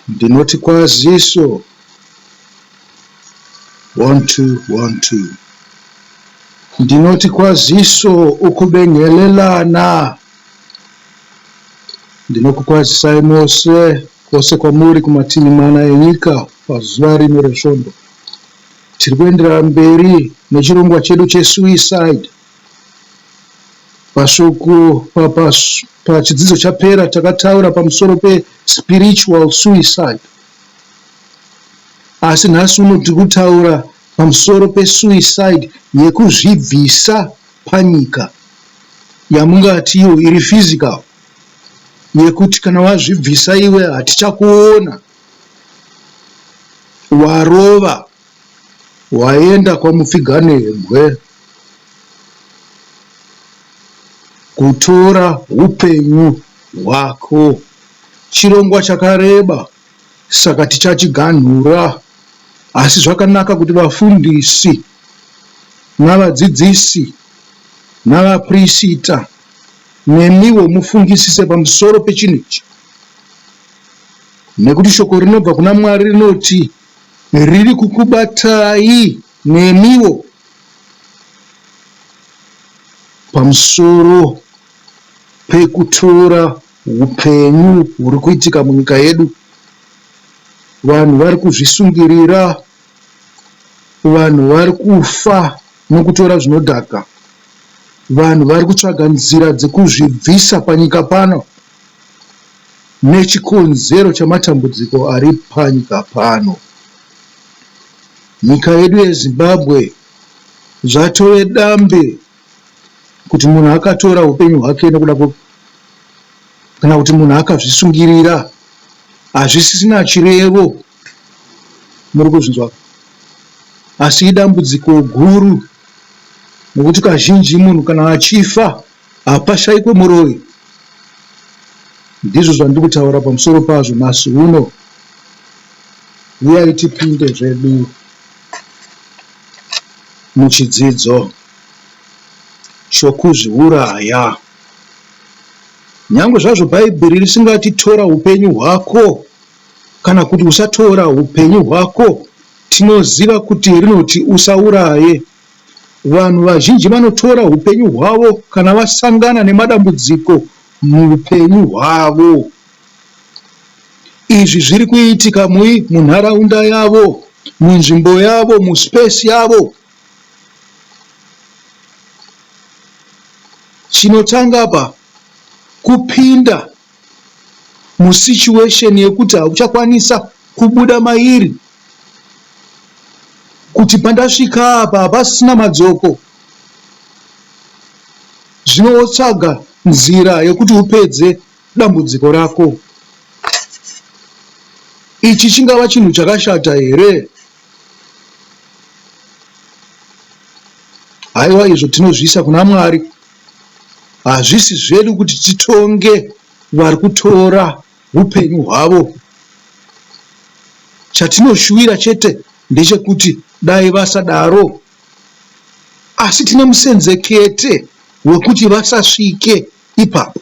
Ndinoti kwaziso. 1 2 1 2. Ndinoti kwaziso ukubengelelana. Ndinokukwazisai mose kwose kwamuri kumativi mana enyika pazuva rino resvondo. Tiri kuendera mberi nechirongwa chedu chesuicide. Pachidzidzo chapera takataura pamusoro pe-spiritual suicide. Asi nhasi uno tiri kutaura pamusoro pe-suicide yekuzvibvisa panyika, yamungati iyo iri physical, yekuti kana wazvibvisa iwe hatichakuona. Warova, waenda kwamupfiganebwe, kutora upenyu hwako. Chirongwa chakareba, saka tichachiganhura. Asi zvakanaka kuti vafundisi navadzidzisi navaprista nemiwo mufungisise pamusoro pechinhu ichi, nekuti shoko rinobva kuna Mwari rinoti riri kukubatai nemiwo pamusoro pekutora upenyu huri kuitika munyika yedu. Vanhu vari kuzvisungirira, vanhu vari kufa nokutora zvinodhaka, vanhu vari kutsvaga nzira dzekuzvibvisa panyika pano nechikonzero chamatambudziko ari panyika pano. Nyika yedu yeZimbabwe zvatove dambe kuti munhu akatora upenyu hwake nekuda kana kuti munhu akazvisungirira. Hazvisisina chirevo, muri kuzvinzwa, asi idambudziko guru, nokuti kazhinji munhu kana achifa hapashayikwe muroyi. Ndizvo zvandiri kutaura pamusoro pazvo nhasi uno. Uyai tipinde zvedu muchidzidzo chokuzviuraya. Nyangwe zvazvo Bhaibheri risingati tora upenyu hwako kana kuti usatora upenyu hwako, tinoziva kuti rinoti usauraye. Vanhu vazhinji vanotora upenyu hwavo kana vasangana nemadambudziko muupenyu hwavo. Izvi zviri kuitika munharaunda yavo, munzvimbo yavo, muspesi yavo. Chinotanga pa kupinda musituation yekuti hauchakwanisa kubuda mairi, kuti pandasvika apa hapasina madzoko, zvinotsvaga nzira yekuti upedze dambudziko rako. Ichi chingava chinhu chakashata here? Haiwa, izvo tinozviisa kuna Mwari. Hazvisi zvedu kuti titonge vari kutora upenyu hwavo. Chatinoshuvira chete ndechekuti dai vasadaro, asi tine musenzekete wekuti vasasvike ipapo.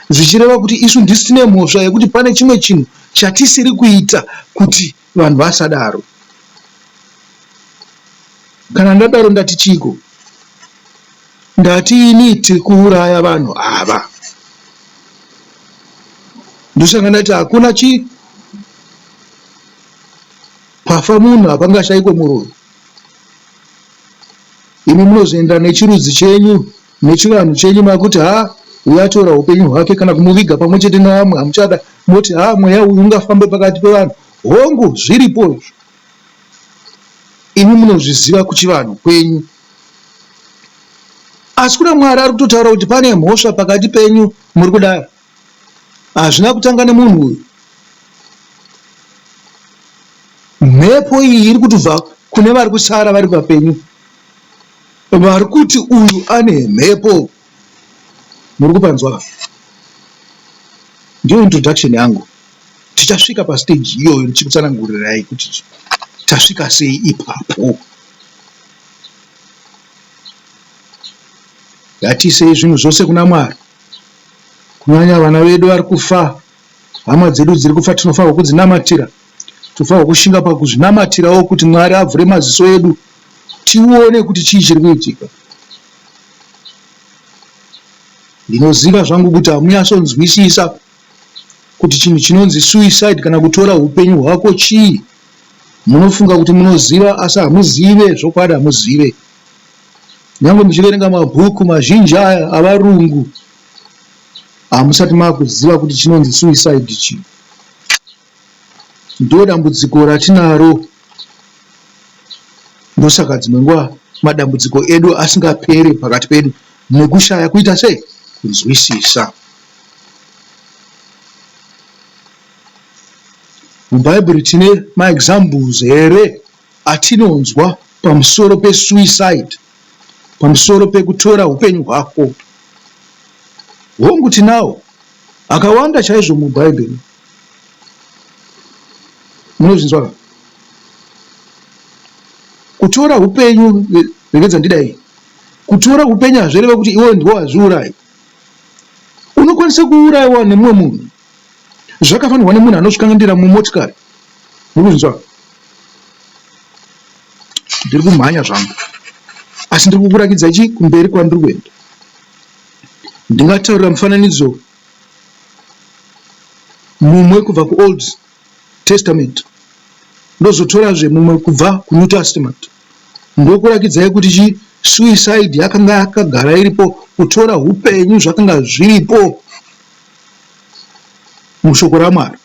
Zvichireva kuti isu ndisi tine mhosva yekuti pane chimwe chinhu chatisiri kuita kuti vanhu vasadaro. Kana ndadaro ndati chiko? Ndati ini tiri kuuraya vanhu ava. Ndosaka ndati hakuna pafa munhu hapangashayikwe muroyi. Imi munozoenda nechirudzi chenyu nechivanhu chenyu makuti uyatora upenyu hwake kana kumuviga pamwe chete nevamwe hamuchada. Moti mweya uyu ungafambe pakati pevanhu. Hongu, zviripo izvo. Imi munozviziva kuchivanhu kwenyu. Asi kuna Mwari ari kutotaura kuti pane mhosva pakati penyu muri kudaro. Hazvina kutanga nemunhu uyu. Mhepo iyi iri kutobva kune vari kusara vari papenyu, vari kuti uyu ane mhepo. Muri kupanzwa? Ndiyo introduction yangu. Tichasvika pastage iyoyo ndichikutsanangurirai kuti tasvika sei ipapo. Ngatiisei zvinhu zvose kuna Mwari. Kunyanya vana vedu vari kufa, hama dzedu dziri kufa tinofanirwa kudzinamatira, tofanirwa kushinga pakuzvinamatirawo kuti Mwari avhure maziso edu tione kuti chii chiri kuitika. Ndinoziva zvangu kuti hamunyatsonzwisisa kuti chinhu chinonzi suicide kana kutora upenyu hwako chii. Munofunga kuti munoziva asi hamuzive, zvokwadi hamuzive. Nyange muchiverenga mabhuku mazhinji aya avarungu hamusati makuziva kuti chinonzi suicide chii. Ndo dambudziko ratinaro. Ndosaka dzimwe nguva madambudziko edu asingaperi pakati pedu nekushaya kuita sei, kunzwisisa. MuBhaibheri tine maexamples here atinonzwa pamusoro pesuicide, pamusoro pekutora upenyu hwako. Hongu tinawo akawanda chaizvo muBhaibheri. Munozvinzwa? Kutora upenyu, regedza ndidai, kutora upenyu hazvireve kuti iwe ndiwo wazviurayi. Unokwanisa kuurayiwa nemumwe munhu. Zvakafanirwa nemunhu anosvikangandira mumotikari. Munozvinzwa? Ndiri kumhanya zvangu, asi ndiri kukurakidza ichi kumberi kwandiri kuenda. Ndingataurira mufananidzo mumwe kubva kuOld Testament, ndozotorazve mumwe kubva kuNew Testament. Ndokurakidzai kuti suicide yakanga yakagara iripo, kutora upenyu zvakanga zviripo mushoko raMwari.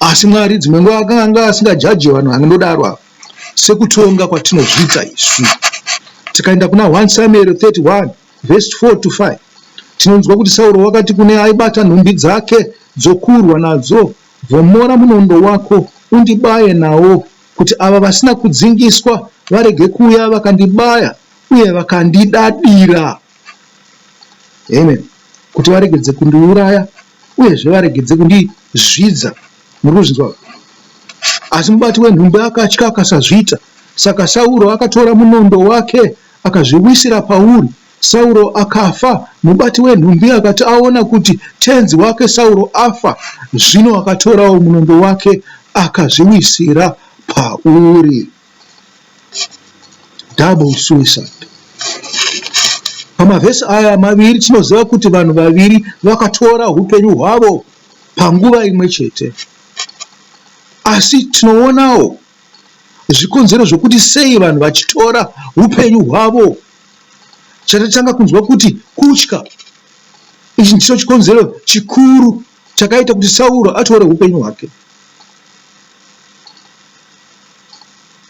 Asi Mwari dzimwe nguva akanga asingajaji vanhu anondodaro sekutonga kwatinozviita isu. Tikaenda kuna 1 Samuel 31 verse 4 to 5 tinonzwa kuti Sauro wakati kune aibata nhumbi dzake dzokurwa nadzo, vhomora munondo wako undibaye nawo, kuti ava vasina kudzingiswa varege kuuya vakandibaya uye vakandidadira. Amen. Kuti varegedze kundiuraya uyezve varegedze kundizvidza. Muri kuzvinzwa? Asi mubati wenhumbi akatya akasazviita. Saka Sauro akatora munondo wake akazviwisira pauri. Sauro akafa. Mubati wenhumbi akati aona kuti tenzi wake Sauro afa, zvino akatorawo munondo wake akazviwisira pauri. Double suicide. Pamavhesi aya maviri tinoziva kuti vanhu vaviri vakatora upenyu hwavo panguva imwe chete. Asi tinoonawo zvikonzero zvokuti sei vanhu vachitora upenyu hwavo. Chatatanga kunzwa kuti kutya. Ichi ndicho chikonzero chikuru chakaita kuti Sauro atore upenyu hwake.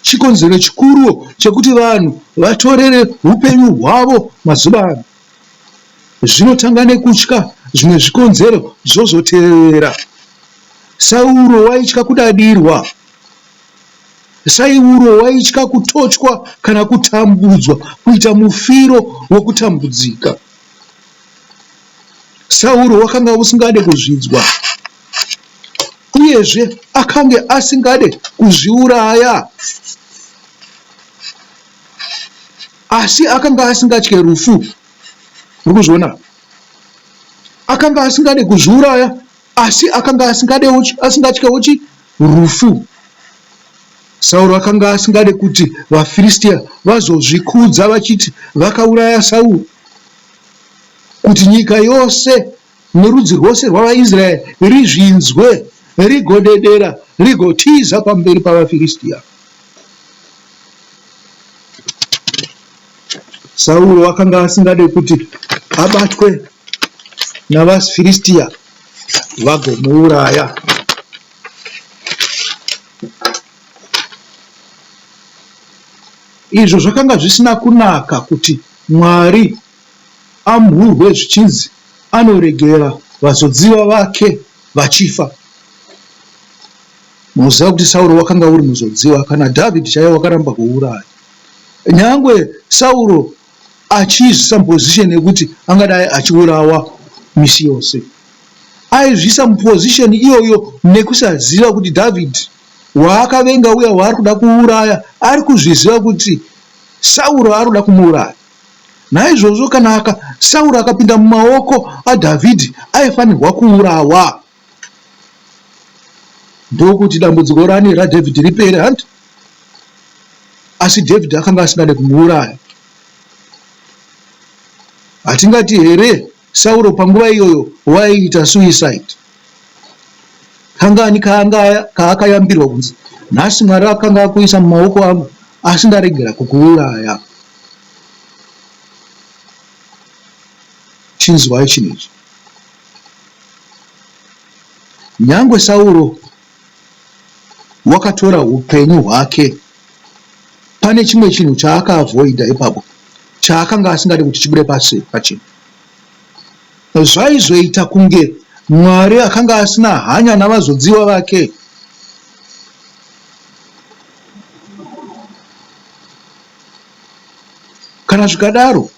Chikonzero chikuru chekuti vanhu vatorere upenyu hwavo mazuva ano. Zvinotanga nekutya, zvimwe zvikonzero zvozoteerera. Sauro waitya kudadirwa. Sauro waitya kutochwa kana kutambudzwa, kuita mufiro wokutambudzika. Sauro wakanga usingade kuzvidzwa, uyezve akanga asingade kuzviuraya. Asi akanga asingatye rufu. Muri kuzviona? Akanga asingade kuzviuraya, asi akanga asingatyewo rufu. Sauro akanga asingade kuti vaFiristia vazozvikudza vachiti vakauraya Sauro, kuti nyika yose nerudzi rwose rwavaIsraeri rizvinzwe, rigodedera, rigotiza pamberi pavaFiristia. Sauro akanga asingade kuti abatwe navaFiristia vagomuuraya. Izvo zvakanga zvisina kunaka kuti Mwari amhurwe zvichinzi anoregera vazodziva vake vachifa. Muziva kuti Sauro wakanga uri muzodziva, kana Dhavhidhi chaiye wakaramba kuuraya. Nyangwe Sauro achizvisa mupozisheni yekuti angadai achiurawa misi yose, aizvisa mupozisheni iyoyo nekusaziva kuti Dhavhidhi waakavenga uya waari kuda kuuraya ari kuzviziva kuti Sauro ari kuda kumuuraya. Naizvozvo kana Sauro akapinda mumaoko aDhavhidhi aifanirwa kuurawa. Ndokuti dambudziko rani raDhavhidhi ripere hanti. Asi Dhavhidhi akanga asingade kumuuraya. Hatingati here Sauro panguva iyoyo waiita suicide. Kangani kaakayambirwa kunzi nhasi Mwari akanga akuisa mumaoko angu asi ndaregera kukuuraya. Chinzwai chinechi. Nyangwe Sauro wakatora upenyu hwake, pane chimwe chinhu chaakaavoida ipapo chaakanga asingade kuti chibude pasi pachino. Zvaizoita kunge Mwari akanga asina hanya navazodziwa vake. Kana zvikadaro,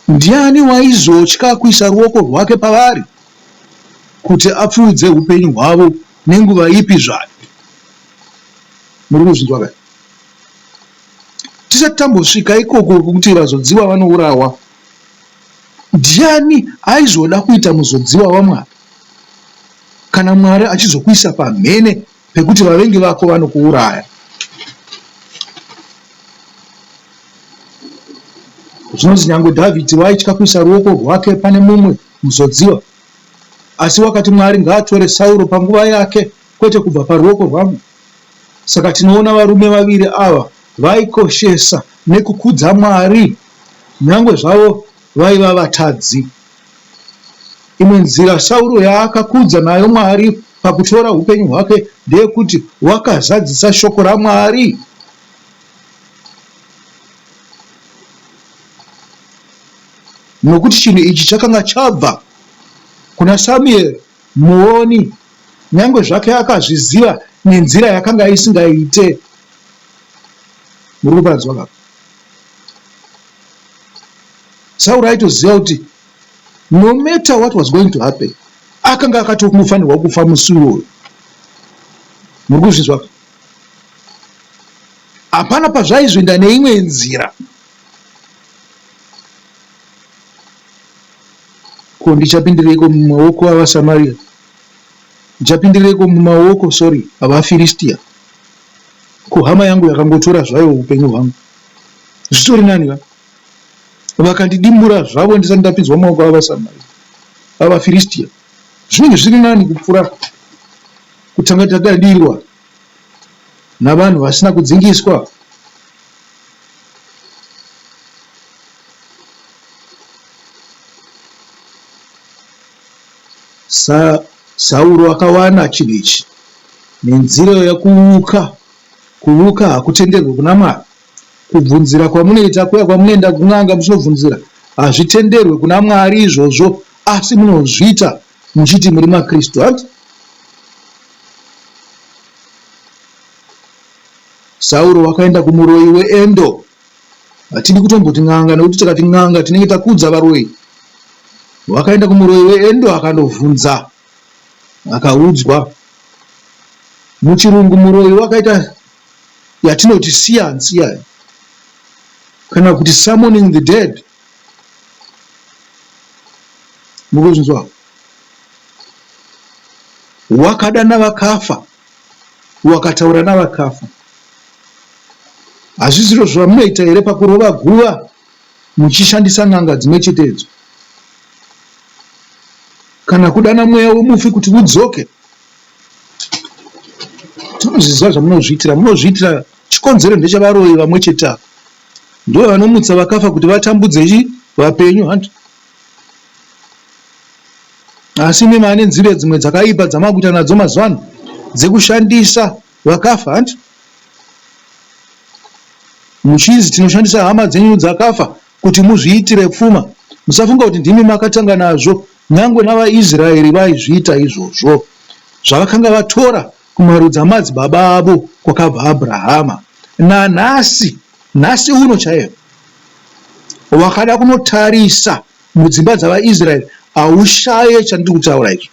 ndiani waizotya kuisa ruoko rwake pavari kuti apfuudze upenyu hwavo nenguva ipi zvayo? Muri kuzvinzwa kai? Tisati tambosvika ikoko kuti vazodziwa vanourawa, ndiani aizoda kuita muzodziwa waMwari kana Mwari achizokuisa pamhene pekuti vavengi vako vanokuuraya? Zvinonzi nyangwe Dhavhidhi waitya kuisa ruoko rwake pane mumwe muzodziwa, asi wakati Mwari ngaatore Sauro panguva yake, kwete kubva paruoko rwangu. Saka tinoona varume vaviri ava vaikoshesa nekukudza Mwari, nyangwe zvavo vaiva vatadzi. Imwe nzira Sauro yaakakudza nayo Mwari pakutora upenyu hwake ndeyekuti wakazadzisa shoko raMwari. Nokuti chinhu ichi chakanga chabva kuna Samueri muoni, nyangwe zvake akazviziva nenzira yakanga isingaite. Muri kupanzwa kaka? Sauro aitoziva kuti no matter what was going to happen, akanga akatofanirwa kufa musi uwoyo. Muri kuzvinzwa? Hapana pazvaizoenda neimwe nzira. Ko ndichapindireiko mumaoko avaSamaria? Ndichapindireiko mumaoko avaFiristia? Ko hama yangu yakangotora zvayo upenyu hwangu. Zvitori nani va? Vakandidimbura zvavo ndisati ndapinzwa mumaoko avaSamaria, avaFiristia. Zvinenge zviri nani kupfuura kutanga tadadirwa navanhu vasina kudzingiswa. Sauro akawana chinhu ichi nenzira yakuvuka. Kuvuka hakutenderwe kuna Mwari. Kubvunzira kwamunoita kuya kwamunoenda kun'anga muchinobvunzira hazvitenderwe kuna Mwari izvozvo, asi munozviita muchiti muri maKristu. Hati Sauro wakaenda kumuroyi weEndo. Hatidi kutomboti n'anga nekuti tikati n'anga tinenge takudza varoyi. Wakaenda kumuroyi weEndo akandobvunza, akaudzwa. Muchirungu muroyi wakaita yatinoti seance, kana kuti summoning the dead. Mukuzvinzwa? Wakada navakafa, wakataura navakafa. Hazvi zviro zvamunoita here pakurova guva muchishandisa n'anga dzimwe chetedzo? Kana kudana mweya wemufi kuti udzoke? Tinozviziva zvamunozviitira. Munozviitira chikonzero ndechavaroyi vamwe chete. Ndo vanomutsa vakafa kuti vatambudze vapenyu. Hanti asi mimi ane nzira dzimwe dzakaipa dzamakuita nadzo mazuva ano dzekushandisa vakafa. Hanti muchizi tinoshandisa hama dzenyu dzakafa kuti muzviitire pfuma. Musafunga kuti ndimi makatanga nazvo. Nyangwe navaIsraeri vaizviita izvozvo, zvavakanga vatora kumarudzi amadzibaba avo kwakabva Abhurahama. Nhasi uno chaivo wakada kunotarisa mudzimba dzavaIsraeri haushaye chandiri kutaura ichi.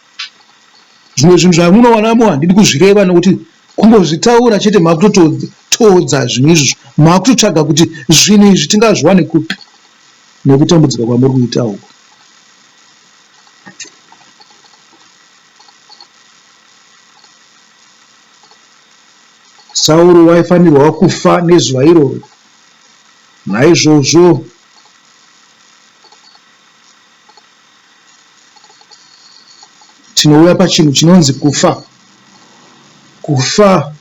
Zvimwe zvinhu zvamunowanamo handidi kuzvireva nokuti kungozvitaura chete makutotodza zvinhu izvozvo, makutotsvaga kuti zvinhu izvi tingazviwane kupi. nekutambudzika kwamuri kuita uko. Sauro waifanirwa kufa nezuva iroro. Naizvozvo tinouya pachinhu chinonzi kufa. Kufa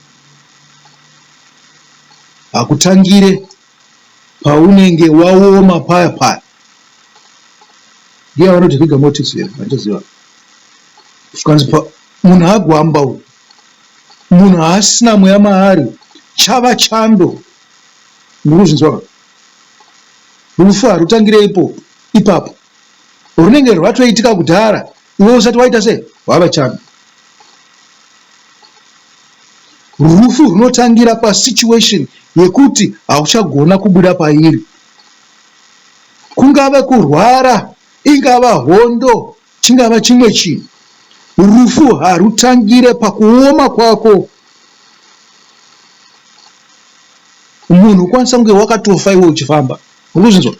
hakutangire paunenge waoma paya paya. Ndiye vanoti rigor mortis here, vandoziva. Munhu agwamba uyu, munhu haasina mweya maari, chava chando. Ndikuzvinzwa. Rufu harutangire ipapo. Runenge rwatoitika kudhara, iwe usati waita sei? Wava chando. Rufu runotangira pasituation yekuti hauchagona kubuda pairi. Kungave kurwara, ingava hondo, chingava chimwe chinhu. Rufu harutangire pakuoma kwako. Munhu ukwanisa kunge wakatofa iwe uchifamba. Urikuzvinzwa?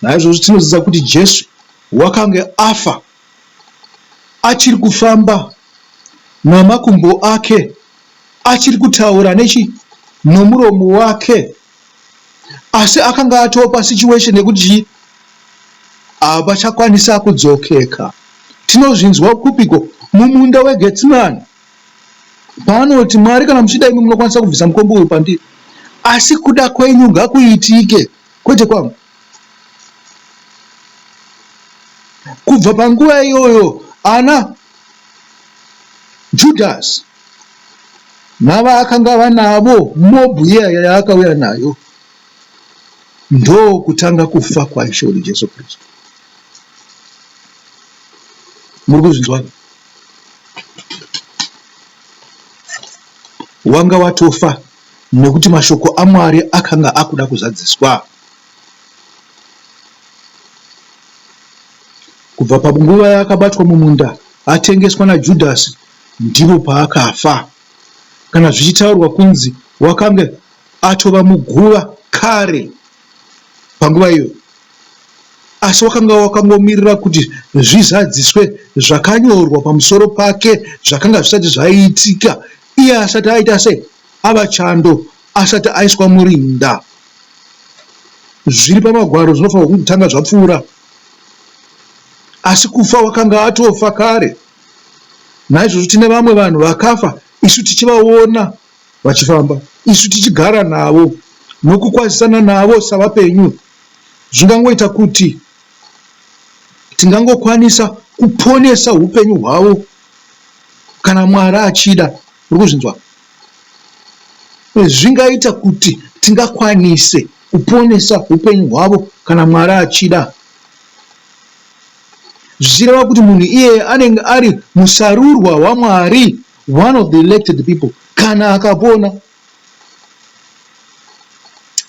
Naizvozvo tinoziva kuti Jesu wakange afa achiri kufamba namakumbo ake, achiri kutaura nomuromo wake, asi akanga atopa situation yekuti havachakwanisa kudzokeka. Tinozvinzwa kupiko mumunda weGetsemani paanoti, Mwari kana muchida imi munokwanisa kubvisa mukombe uyu pandiri, asi kuda kwenyu ngakuitike, kwete kwangu. Kubva panguva iyoyo ana Judas navaakanga vanavo, mobhu yaakauya nayo, ndo kutanga kufa kwaIshe wedu Jesu Kristu. Muri kuzvinzwa? Wanga watofa nekuti mashoko aMwari akanga akuda kuzadziswa. Kubva panguva yaakabatwa mumunda atengeswa naJudhasi, ndipo paakafa. Kana zvichitaurwa kunzi wakanga atova muguva kare panguva iyo, asi wakanga wakangomirira kuti zvizadziswe zvakanyorwa pamusoro pake zvakanga zvisati zvaiitika, iye asati aita sei? Ava chando, asati aiswa murinda. Zviri pamagwaro zvinofanirwa kutanga zvapfuura, asi kufa wakanga atofa kare. Naizvozvo tine vamwe vanhu vakafa, isu tichivaona vachifamba, isu tichigara navo nokukwazisana navo savapenyu. Zvingangoita kuti tingangokwanisa kuponesa upenyu hwavo kana Mwari achida. Uri kuzvinzwa? Zvingaita kuti tingakwanise kuponesa upenyu hwavo kana Mwari achida. Zvichireva kuti munhu iye anenge ari musarurwa waMwari, one of the elected people, kana akapona.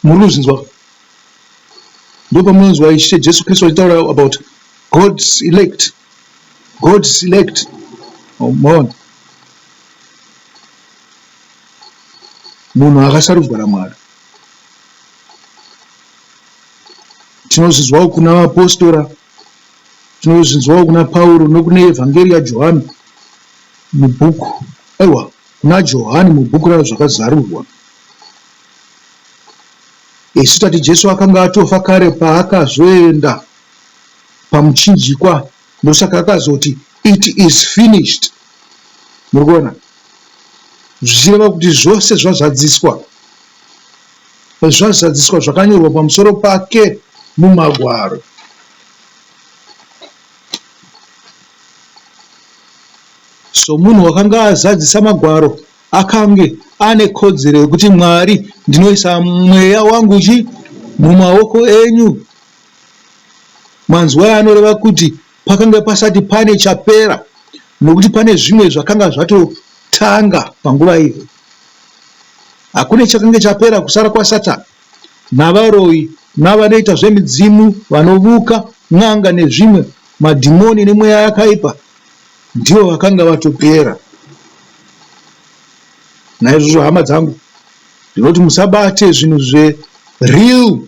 Muri kuzvinzwa? Ndo pamunonzwa Ishe Jesu Kristu achitaura about God's elect. God's elect. Oh, mon. Munhu akasarudzwa naMwari. Tinozvinzwawo kuna vapostora, tinozvinzwawo kuna Pauro nokune Evhangeri yaJohani mubhuku. Aiwa, kuna Johani mubhuku ravo zvakazarurwa. Isu tati Jesu akanga atofa kare paakazoenda pamuchinjikwa, ndosaka akazoti it is finished. Muri kuona? Zvichireva kuti zvose zvazadziswa zvakanyorwa pamusoro pake mumagwaro. So munhu wakanga azadzisa magwaro akange ane kodzero yekuti Mwari, ndinoisa mweya wangu mumaoko enyu. Manzwa anoreva kuti pakanga pasati pane chapera, nokuti pane zvimwe zvakanga zvatotanga panguva iyo. Hakuna chakanga chapera kusara kwaSatani navaroyi navanoita zvemidzimu, vanovuka, n'anga nezvimwe, madhimoni nemweya yakaipa, ndivo vakanga vatopera. Naizvozvo hama dzangu, ndinoti musabate zvinhu zvereal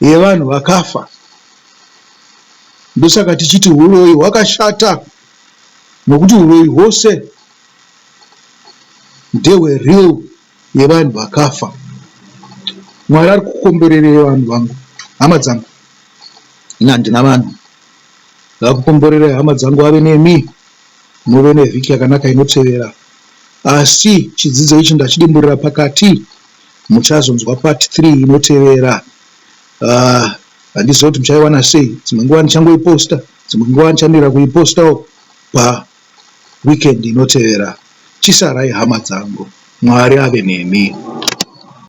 yevanhu vakafa. Ndosaka tichiti uroyi hwakashata, nokuti uroyi hwose ndehwereal yevanhu vakafa. Mwari ari kukomborerei vanhu vangu, hama dzangu? Ina handina vanhu. Ngakukomborerei hama dzangu ave nemi, muve nevhiki yakanaka inotevera. Asi chidzidzo ichi ndachidimburira pakati, muchazonzwa part 3 inotevera. Handizivi kuti muchaiwana sei. Dzimwe nguva ndichangoiposta, dzimwe nguva ndichanera kuipostawo paweekend inotevera. Chisarai hama dzangu, Mwari ave nemi.